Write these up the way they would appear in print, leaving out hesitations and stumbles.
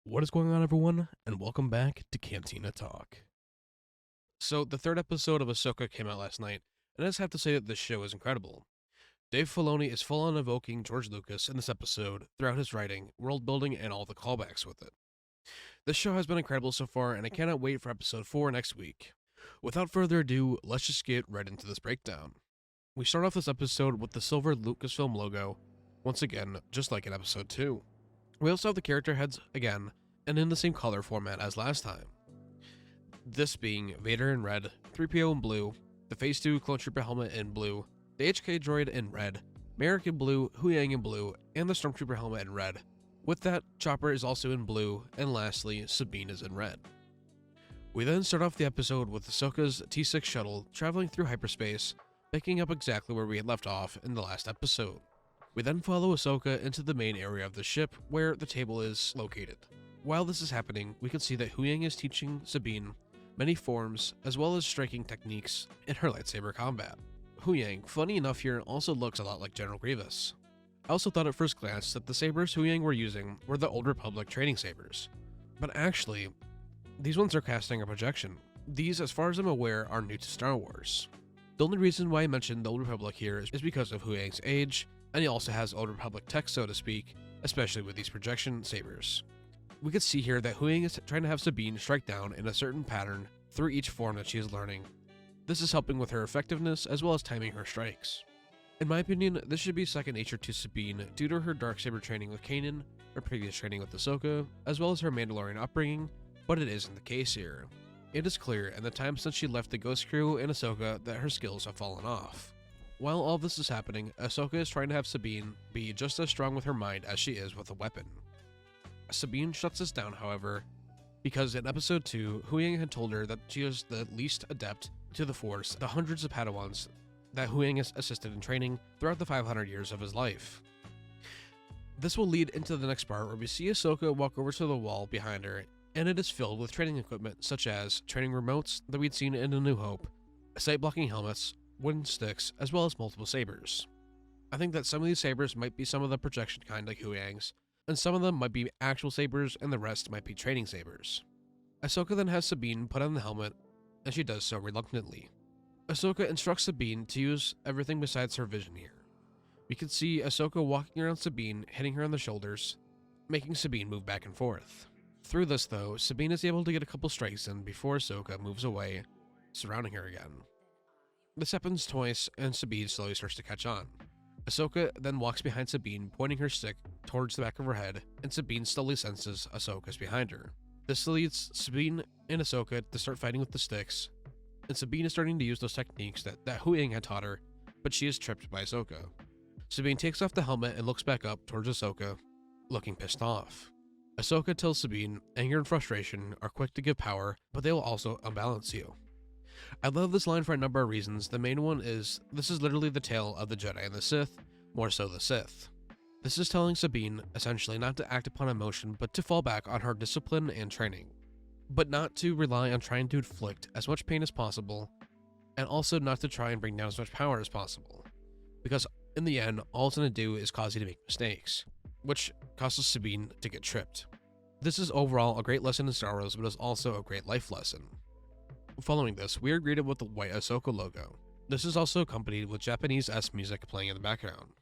What is going on, everyone, and welcome back to Cantina Talk. So, the third episode of AHSOKA came out last night, and I just have to say that this show is incredible. Dave Filoni is full on evoking George Lucas in this episode throughout his writing, world building, and all the callbacks with it. This show has been incredible so far, and I cannot wait for episode 4 next week. Without further ado, let's just get right into this breakdown. We start off this episode with the silver Lucasfilm logo, once again, just like in episode 2. We also have the character heads again, and in the same color format as last time. This being Vader in red, 3PO in blue, the Phase 2 Clone Trooper helmet in blue, the HK droid in red, Merrick in blue, Huyang in blue, and the Stormtrooper helmet in red. With that, Chopper is also in blue, and lastly, Sabine is in red. We then start off the episode with AHSOKA's T6 shuttle traveling through hyperspace, picking up exactly where we had left off in the last episode. We then follow AHSOKA into the main area of the ship where the table is located. While this is happening, we can see that Huyang is teaching Sabine many forms as well as striking techniques in her lightsaber combat. Huyang, funny enough here, also looks a lot like General Grievous. I also thought at first glance that the sabers Huyang were using were the Old Republic training sabers, but actually, these ones are casting a projection. These, as far as I'm aware, are new to Star Wars. The only reason why I mentioned the Old Republic here is because of Huyang's age, and he also has Old Republic tech, so to speak, especially with these projection sabers. We can see here that Huyang is trying to have Sabine strike down in a certain pattern through each form that she is learning. This is helping with her effectiveness as well as timing her strikes. In my opinion, this should be second nature to Sabine due to her darksaber training with Kanan, her previous training with AHSOKA, as well as her Mandalorian upbringing, but it isn't the case here. It is clear in the time since she left the Ghost Crew in AHSOKA that her skills have fallen off. While all this is happening, AHSOKA is trying to have Sabine be just as strong with her mind as she is with a weapon. Sabine shuts this down, however, because in episode 2, Huyang had told her that she was the least adept to the Force, the hundreds of Padawans that Huyang has assisted in training throughout the 500 years of his life. This will lead into the next part where we see AHSOKA walk over to the wall behind her, and it is filled with training equipment such as training remotes that we'd seen in A New Hope, sight-blocking helmets, wooden sticks, as well as multiple sabers. I think that some of these sabers might be some of the projection kind like Huyang's, and some of them might be actual sabers and the rest might be training sabers. AHSOKA then has Sabine put on the helmet, and she does so reluctantly. AHSOKA instructs Sabine to use everything besides her vision here. We can see AHSOKA walking around Sabine, hitting her on the shoulders, making Sabine move back and forth. Through this though, Sabine is able to get a couple strikes in before AHSOKA moves away, surrounding her again. This happens twice, and Sabine slowly starts to catch on. AHSOKA then walks behind Sabine, pointing her stick towards the back of her head, and Sabine slowly senses AHSOKA's behind her. This leads Sabine and AHSOKA to start fighting with the sticks, and Sabine is starting to use those techniques that Huyang had taught her, but she is tripped by AHSOKA. Sabine takes off the helmet and looks back up towards AHSOKA, looking pissed off. AHSOKA tells Sabine anger and frustration are quick to give power, but they will also unbalance you. I love this line for a number of reasons. The main one is, this is literally the tale of the Jedi and the Sith, more so the Sith. This is telling Sabine, essentially, not to act upon emotion, but to fall back on her discipline and training. But not to rely on trying to inflict as much pain as possible, and also not to try and bring down as much power as possible. Because in the end, all it's going to do is cause you to make mistakes, which causes Sabine to get tripped. This is overall a great lesson in Star Wars, but is also a great life lesson. Following this, we are greeted with the white AHSOKA logo. This is also accompanied with Japanese-esque music playing in the background.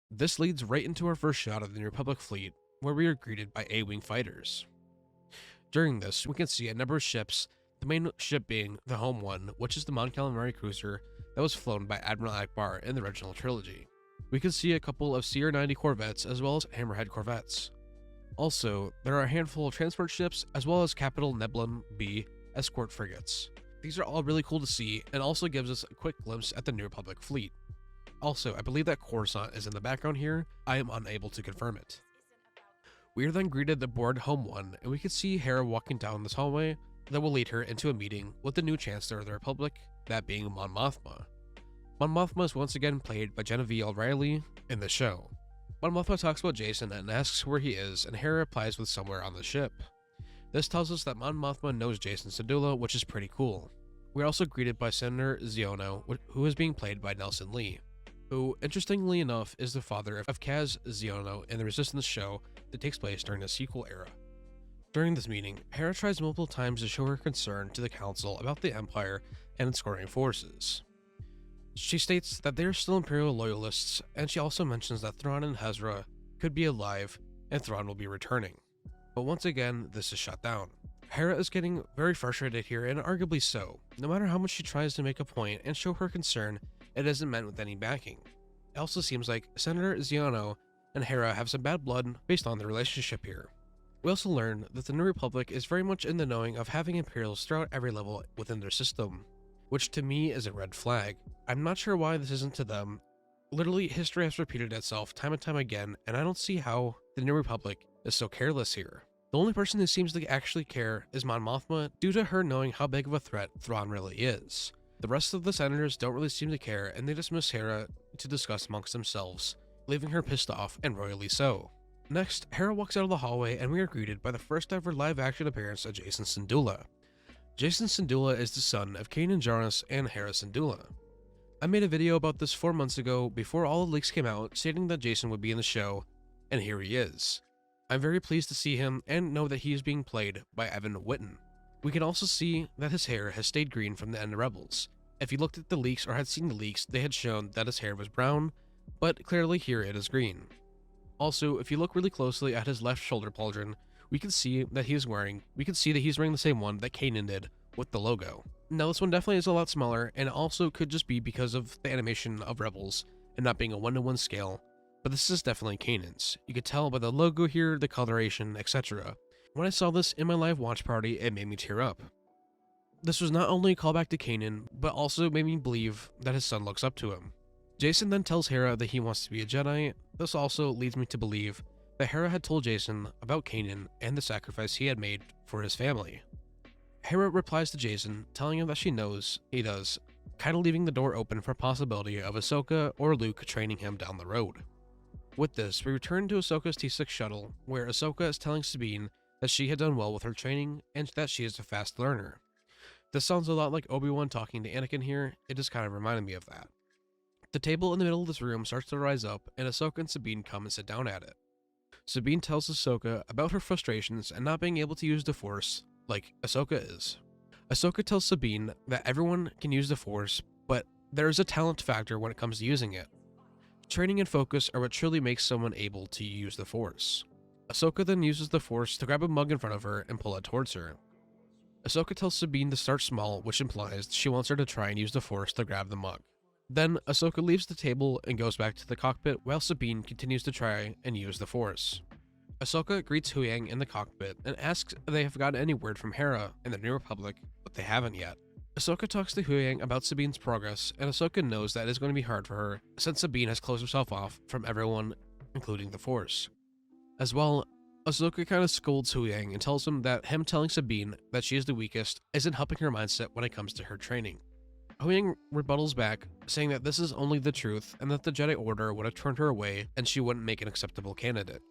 This leads right into our first shot of the New Republic fleet, where we are greeted by A-Wing fighters. During this, we can see a number of ships, the main ship being the home one, which is the Mon Calamari cruiser that was flown by Admiral Akbar in the original trilogy. We can see a couple of CR-90 corvettes as well as Hammerhead corvettes. Also, there are a handful of transport ships as well as Capital Nebulon B escort frigates. These are all really cool to see and also gives us a quick glimpse at the New Republic fleet. Also, I believe that Coruscant is in the background here. I am unable to confirm it. We are then greeted aboard Home 1, and we can see Hera walking down this hallway that will lead her into a meeting with the new Chancellor of the Republic, that being Mon Mothma. Mon Mothma is once again played by Genevieve O'Reilly in the show. Mon Mothma talks about Jason and asks where he is, and Hera replies with somewhere on the ship. This tells us that Mon Mothma knows Jason Sedula, which is pretty cool. We're also greeted by Senator Ziono, who is being played by Nelson Lee. who, interestingly enough, is the father of Kaz Ziono in the Resistance show that takes place during the sequel era. During this meeting, Hera tries multiple times to show her concern to the Council about the Empire and its growing forces. She states that they are still Imperial loyalists, and she also mentions that Thrawn and Hezra could be alive and Thrawn will be returning. But once again, this is shut down. Hera is getting very frustrated here, and arguably so. No matter how much she tries to make a point and show her concern, it isn't met with any backing. It also seems like Senator Ziono and Hera have some bad blood based on their relationship here. We also learn that the New Republic is very much in the knowing of having Imperials throughout every level within their system, which to me is a red flag. I'm not sure why this isn't to them. Literally, history has repeated itself time and time again, and I don't see how the New Republic is so careless here. The only person who seems to actually care is Mon Mothma, due to her knowing how big of a threat Thrawn really is. The rest of the senators don't really seem to care, and they dismiss Hera to discuss amongst themselves, leaving her pissed off, and royally so. Next, Hera walks out of the hallway, and we are greeted by the first ever live-action appearance of Jacen Syndulla. Jacen Syndulla is the son of Kanan Jarrus and Hera Syndulla. I made a video about this 4 months ago before all the leaks came out, stating that Jacen would be in the show, and here he is. I'm very pleased to see him and know that he is being played by Evan Whitten. We can also see that his hair has stayed green from the end of Rebels. If you looked at the leaks or had seen the leaks, they had shown that his hair was brown, but clearly here it is green. Also, if you look really closely at his left shoulder pauldron, we can see that he's wearing the same one that Kanan did with the logo. Now this one definitely is a lot smaller, and it also could just be because of the animation of Rebels and not being a 1-to-1 scale, but this is definitely Kanan's. You could tell by the logo here, the coloration, etc. When I saw this in my live watch party, it made me tear up. This was not only a callback to Kanan, but also made me believe that his son looks up to him. Jacen then tells Hera that he wants to be a Jedi. This also leads me to believe that Hera had told Jacen about Kanan and the sacrifice he had made for his family. Hera replies to Jacen, telling him that she knows he does, kind of leaving the door open for a possibility of Ahsoka or Luke training him down the road. With this, we return to Ahsoka's T6 shuttle, where Ahsoka is telling Sabine that she had done well with her training and that she is a fast learner. This sounds a lot like Obi-Wan talking to Anakin here. It just kind of reminded me of that. The table in the middle of this room starts to rise up, and Ahsoka and Sabine come and sit down at it. Sabine tells Ahsoka about her frustrations and not being able to use the Force like Ahsoka is. Ahsoka tells Sabine that everyone can use the Force, but there is a talent factor when it comes to using it. Training and focus are what truly makes someone able to use the Force. Ahsoka then uses the Force to grab a mug in front of her and pull it towards her. Ahsoka tells Sabine to start small, which implies she wants her to try and use the Force to grab the mug. Then, Ahsoka leaves the table and goes back to the cockpit while Sabine continues to try and use the Force. Ahsoka greets Huyang in the cockpit and asks if they have gotten any word from Hera in the New Republic, but they haven't yet. Ahsoka talks to Huyang about Sabine's progress, and Ahsoka knows that it is going to be hard for her since Sabine has closed herself off from everyone, including the Force. As well, Ahsoka kind of scolds Huyang and tells him that him telling Sabine that she is the weakest isn't helping her mindset when it comes to her training. Huyang rebuttals back, saying that this is only the truth and that the Jedi Order would have turned her away and she wouldn't make an acceptable candidate.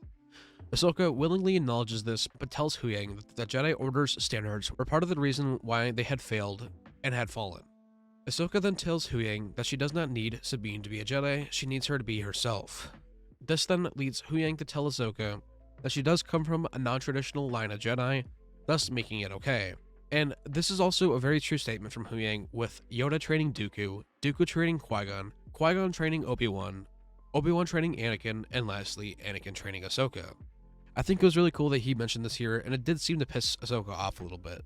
Ahsoka willingly acknowledges this, but tells Huyang that the Jedi Order's standards were part of the reason why they had failed and had fallen. Ahsoka then tells Huyang that she does not need Sabine to be a Jedi, she needs her to be herself. This then leads Huyang to tell Ahsoka that she does come from a non-traditional line of Jedi, thus making it okay. And this is also a very true statement from Huyang, with Yoda training Dooku, Dooku training Qui-Gon, Qui-Gon training Obi-Wan, Obi-Wan training Anakin, and lastly, Anakin training Ahsoka. I think it was really cool that he mentioned this here, and it did seem to piss Ahsoka off a little bit.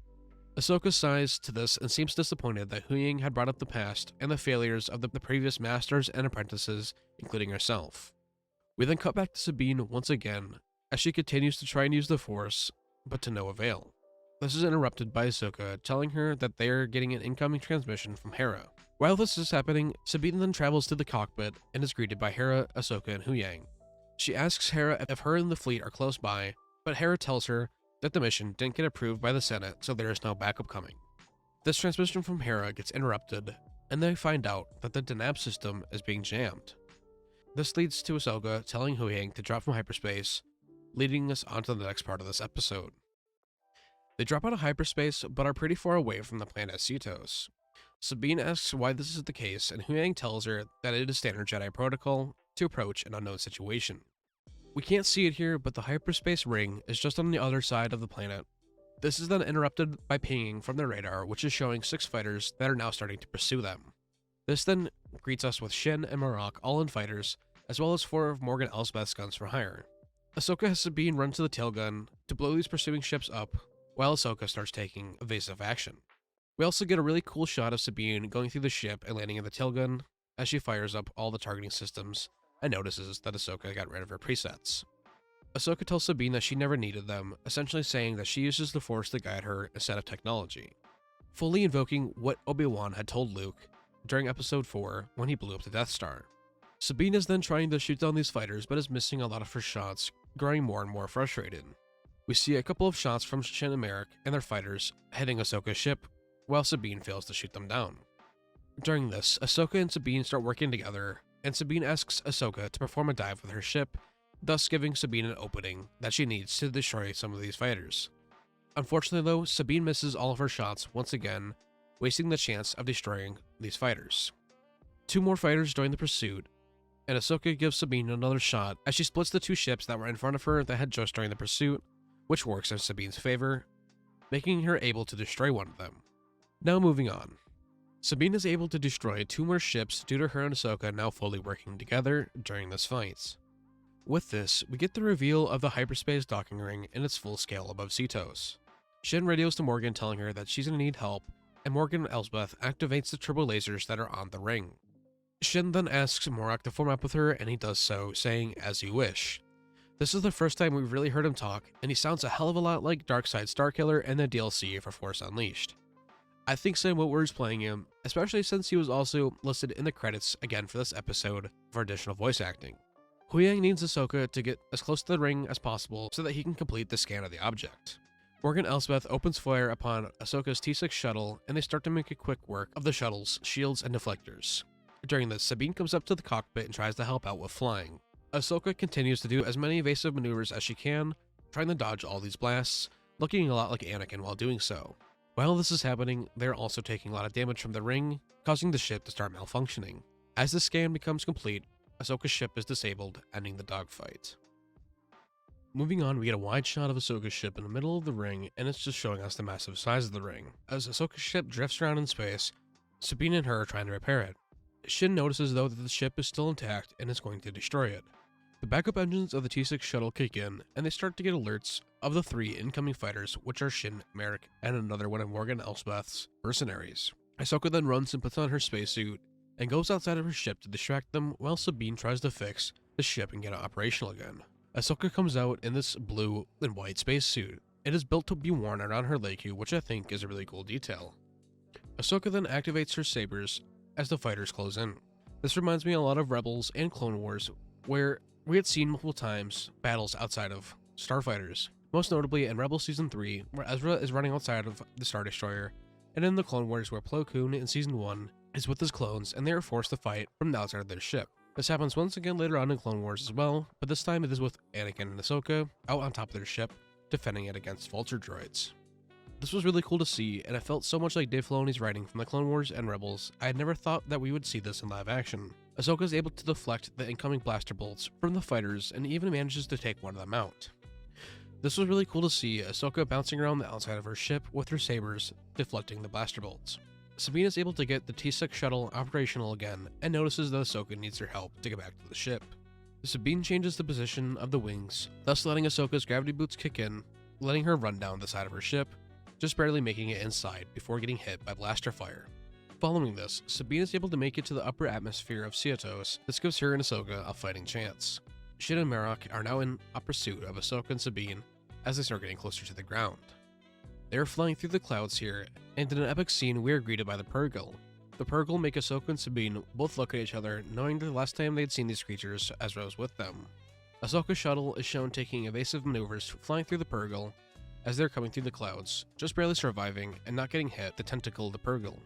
Ahsoka sighs to this and seems disappointed that Huyang had brought up the past and the failures of the previous masters and apprentices, including herself. We then cut back to Sabine once again, as she continues to try and use the Force, but to no avail. This is interrupted by Ahsoka, telling her that they are getting an incoming transmission from Hera. While this is happening, Sabine then travels to the cockpit and is greeted by Hera, Ahsoka, and Huyang. She asks Hera if her and the fleet are close by, but Hera tells her that the mission didn't get approved by the Senate, so there is no backup coming. This transmission from Hera gets interrupted, and they find out that the Denab system is being jammed. This leads to Ahsoka telling Huyang to drop from hyperspace, leading us on to the next part of this episode. They drop out of hyperspace, but are pretty far away from the planet Cetos. Sabine asks why this is the case, and Huyang tells her that it is standard Jedi protocol to approach an unknown situation. We can't see it here, but the hyperspace ring is just on the other side of the planet. This is then interrupted by pinging from their radar, which is showing 6 fighters that are now starting to pursue them. This then greets us with Shin and Marok all in fighters, as well as 4 of Morgan Elsbeth's guns for hire. AHSOKA has Sabine run to the tailgun to blow these pursuing ships up, while AHSOKA starts taking evasive action. We also get a really cool shot of Sabine going through the ship and landing in the tailgun as she fires up all the targeting systems and notices that AHSOKA got rid of her presets. AHSOKA tells Sabine that she never needed them, essentially saying that she uses the Force to guide her instead of technology, fully invoking what Obi-Wan had told Luke during Episode 4 when he blew up the Death Star. Sabine is then trying to shoot down these fighters but is missing a lot of her shots, growing more and more frustrated. We see a couple of shots from Shin and Merrick and their fighters hitting AHSOKA's ship, while Sabine fails to shoot them down. During this, AHSOKA and Sabine start working together, and Sabine asks AHSOKA to perform a dive with her ship, thus giving Sabine an opening that she needs to destroy some of these fighters. Unfortunately though, Sabine misses all of her shots once again, wasting the chance of destroying these fighters. 2 more fighters join the pursuit, and AHSOKA gives Sabine another shot as she splits the 2 ships that were in front of her that had just joined the pursuit, which works in Sabine's favor, making her able to destroy one of them. Now moving on. Sabine is able to destroy 2 more ships due to her and AHSOKA now fully working together during this fight. With this, we get the reveal of the hyperspace docking ring in its full scale above Cetos. Shin radios to Morgan telling her that she's going to need help, and Morgan Elsbeth activates the turbo lasers that are on the ring. Shin then asks Marok to form up with her, and he does so, saying, "As you wish." This is the first time we've really heard him talk, and he sounds a hell of a lot like Darkseid Starkiller in the DLC for Force Unleashed. I think Sam Witwer is playing him, especially since he was also listed in the credits again for this episode for additional voice acting. Huyang needs AHSOKA to get as close to the ring as possible so that he can complete the scan of the object. Morgan Elsbeth opens fire upon AHSOKA's T6 shuttle, and they start to make a quick work of the shuttle's shields and deflectors. During this, Sabine comes up to the cockpit and tries to help out with flying. AHSOKA continues to do as many evasive maneuvers as she can, trying to dodge all these blasts, looking a lot like Anakin while doing so. While this is happening, they're also taking a lot of damage from the ring, causing the ship to start malfunctioning. As the scan becomes complete, AHSOKA's ship is disabled, ending the dogfight. Moving on, we get a wide shot of AHSOKA's ship in the middle of the ring, and it's just showing us the massive size of the ring. As AHSOKA's ship drifts around in space, Sabine and her are trying to repair it. Shin notices though that the ship is still intact and is going to destroy it. The backup engines of the T6 shuttle kick in, and they start to get alerts of the 3 incoming fighters, which are Shin, Merrick, and another one of Morgan Elsbeth's mercenaries. AHSOKA then runs and puts on her spacesuit, and goes outside of her ship to distract them while Sabine tries to fix the ship and get it operational again. AHSOKA comes out in this blue and white spacesuit. It is built to be worn around her Leiku, which I think is a really cool detail. AHSOKA then activates her sabers as the fighters close in. This reminds me a lot of Rebels and Clone Wars, where we had seen multiple times battles outside of starfighters, most notably in Rebels Season 3, where Ezra is running outside of the Star Destroyer, and in the Clone Wars where Plo Koon in Season 1 is with his clones and they are forced to fight from the outside of their ship. This happens once again later on in Clone Wars as well, but this time it is with Anakin and AHSOKA out on top of their ship, defending it against vulture droids. This was really cool to see, and it felt so much like Dave Filoni's writing from the Clone Wars and Rebels. I had never thought that we would see this in live action. AHSOKA is able to deflect the incoming blaster bolts from the fighters and even manages to take one of them out. This was really cool to see AHSOKA bouncing around the outside of her ship with her sabers deflecting the blaster bolts. Sabine is able to get the T6 shuttle operational again and notices that AHSOKA needs her help to get back to the ship. Sabine changes the position of the wings, thus letting AHSOKA's gravity boots kick in, letting her run down the side of her ship, just barely making it inside before getting hit by blaster fire. Following this, Sabine is able to make it to the upper atmosphere of Cetos. This gives her and AHSOKA a fighting chance. Shin and Marok are now in a pursuit of AHSOKA and Sabine as they start getting closer to the ground. They are flying through the clouds here, and in an epic scene we are greeted by the Purgil. The Purgil make AHSOKA and Sabine both look at each other, knowing that the last time they had seen these creatures, Ezra was with them. AHSOKA's shuttle is shown taking evasive maneuvers flying through the Purgil as they're coming through the clouds, just barely surviving and not getting hit the tentacle of the Purgil.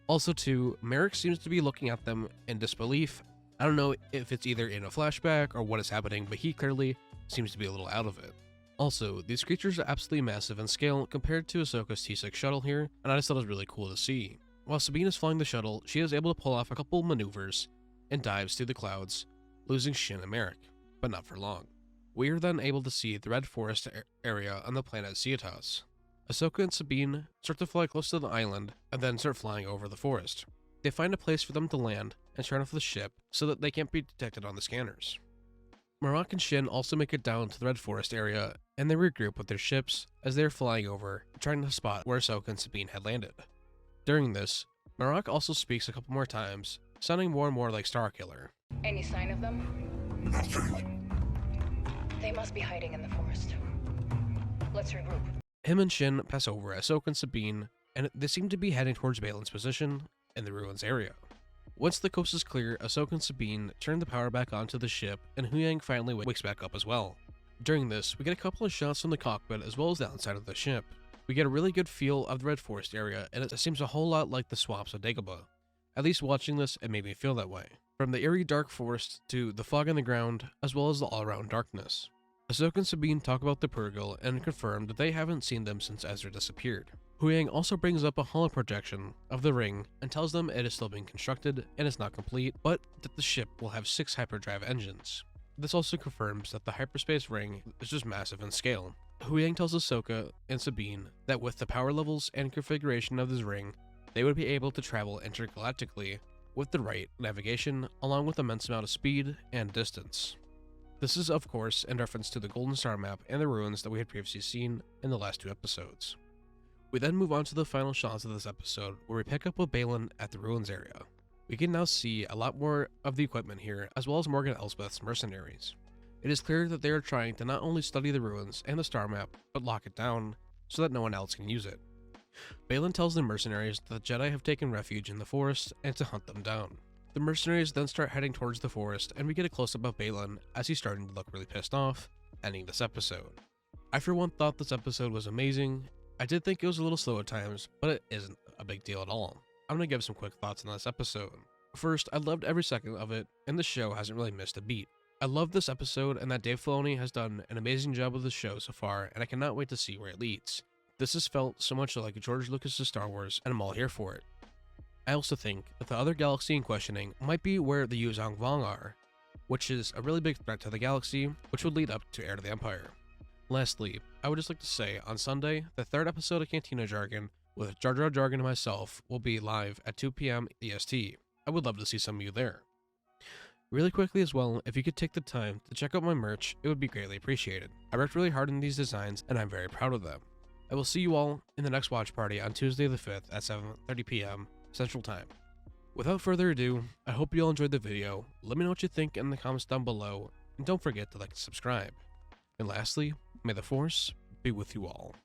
Also too, Merrick seems to be looking at them in disbelief. I don't know if it's either in a flashback or what is happening, but he clearly seems to be a little out of it. Also, these creatures are absolutely massive in scale compared to AHSOKA's T6 shuttle here, and I just thought it was really cool to see. While Sabine is flying the shuttle, she is able to pull off a couple maneuvers and dives through the clouds, losing Shin and Merrick, but not for long. We are then able to see the Red Forest area on the planet Cietas. AHSOKA and Sabine start to fly close to the island and then start flying over the forest. They find a place for them to land and turn off the ship so that they can't be detected on the scanners. Marok and Shin also make it down to the Red Forest area and they regroup with their ships as they are flying over, trying to spot where AHSOKA and Sabine had landed. During this, Marok also speaks a couple more times, sounding more and more like Starkiller. Any sign of them? Nothing. They must be hiding in the forest. Let's regroup. Him and Shin pass over AHSOKA and Sabine, and they seem to be heading towards Balin's position in the ruins area. Once the coast is clear, AHSOKA and Sabine turn the power back onto the ship, and Huyang finally wakes back up as well. During this, we get a couple of shots from the cockpit as well as the outside of the ship. We get a really good feel of the Red Forest area, and it seems a whole lot like the swamps of Dagobah. At least watching this, it made me feel that way. From the eerie dark forest to the fog on the ground, as well as the all-around darkness. AHSOKA and Sabine talk about the Purgil and confirm that they haven't seen them since Ezra disappeared. Huyang also brings up a holo projection of the ring and tells them it is still being constructed and is not complete, but that the ship will have 6 hyperdrive engines. This also confirms that the hyperspace ring is just massive in scale. Huyang tells AHSOKA and Sabine that with the power levels and configuration of this ring, they would be able to travel intergalactically with the right navigation, along with immense amount of speed and distance. This is, of course, in reference to the Golden Star map and the ruins that we had previously seen in the last 2 episodes. We then move on to the final shots of this episode, where we pick up with Balin at the ruins area. We can now see a lot more of the equipment here, as well as Morgan Elsbeth's mercenaries. It is clear that they are trying to not only study the ruins and the star map, but lock it down so that no one else can use it. Balin tells the mercenaries that the Jedi have taken refuge in the forest and to hunt them down. The mercenaries then start heading towards the forest, and we get a close-up of Balin as he's starting to look really pissed off, ending this episode. I for one thought this episode was amazing. I did think it was a little slow at times, but it isn't a big deal at all. I'm going to give some quick thoughts on this episode. First, I loved every second of it, and the show hasn't really missed a beat. I love this episode and that Dave Filoni has done an amazing job with the show so far, and I cannot wait to see where it leads. This has felt so much like George Lucas' Star Wars, and I'm all here for it. I also think that the other galaxy in questioning might be where the Yuzong Vong are, which is a really big threat to the galaxy, which would lead up to Heir to the Empire. Lastly, I would just like to say, on Sunday, the 3rd episode of Cantina Jargon, with Jar Jar Jargon and myself, will be live at 2 p.m. EST. I would love to see some of you there. Really quickly as well, if you could take the time to check out my merch, it would be greatly appreciated. I worked really hard on these designs, and I'm very proud of them. I will see you all in the next watch party on Tuesday the 5th at 7:30 p.m. Central Time. Without further ado, I hope you all enjoyed the video. Let me know what you think in the comments down below, and don't forget to like and subscribe. And lastly, may the Force be with you all.